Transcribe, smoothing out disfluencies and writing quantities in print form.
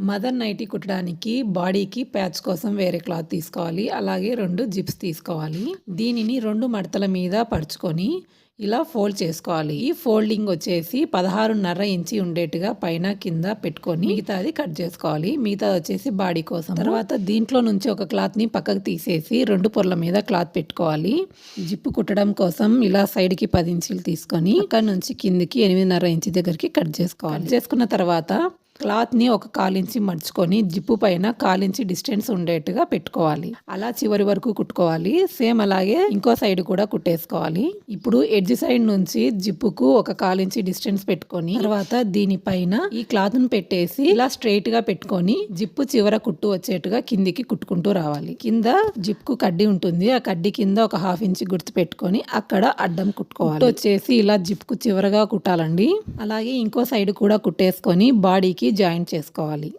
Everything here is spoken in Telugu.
మదర్ నైటీ కుట్టడానికి బాడీకి ప్యాచ్ కోసం వేరే క్లాత్ తీసుకోవాలి. అలాగే 2 జిప్స్ తీసుకోవాలి. దీనిని 2 మడతల మీద పరుచుకొని ఇలా ఫోల్డ్ చేసుకోవాలి. ఈ ఫోల్డింగ్ వచ్చేసి 16.5 ఇంచి ఉండేట్టుగా పైన కింద పెట్టుకొని మిగతాది కట్ చేసుకోవాలి. మిగతాది వచ్చేసి బాడీ కోసం. తర్వాత దీంట్లో నుంచి ఒక క్లాత్ ని పక్కకు తీసేసి 2 పొరల మీద క్లాత్ పెట్టుకోవాలి. జిప్పు కుట్టడం కోసం ఇలా సైడ్ కి 10 ఇంచులు తీసుకొని అక్కడ నుంచి కిందికి 8.5 ఇంచి దగ్గరికి కట్ చేసుకోవాలి. కట్ చేసుకున్న తర్వాత క్లాత్ ని ఒక 1/4 ఇంచి మడుచుకొని జిప్పు పైన 1/4 ఇంచి డిస్టెన్స్ ఉండేట్టుగా పెట్టుకోవాలి. అలా చివరి వరకు కుట్టుకోవాలి. సేమ్ అలాగే ఇంకో సైడ్ కూడా కుట్టేసుకోవాలి. ఇప్పుడు ఎడ్జ్ సైడ్ నుంచి జిప్పుకు ఒక 1/4 ఇంచి డిస్టెన్స్ పెట్టుకొని తర్వాత దీనిపైన ఈ క్లాత్ ను పెట్టేసి ఇలా స్ట్రైట్ గా పెట్టుకొని జిప్పు చివర కుట్టు వచ్చేట్టుగా కిందికి కుట్టుకుంటూ రావాలి. కింద జిప్పు కడ్డీ ఉంటుంది. ఆ కడ్డీ కింద ఒక 1/2 ఇంచి గుర్తు పెట్టుకొని అక్కడ అడ్డం కుట్టుకోవాలి. వచ్చేసి ఇలా జిప్పు చివరగా కుట్టాలండి. అలాగే ఇంకో సైడ్ కూడా కుట్టేసుకొని బాడీకి జాయింట్ చేసుకోవాలి.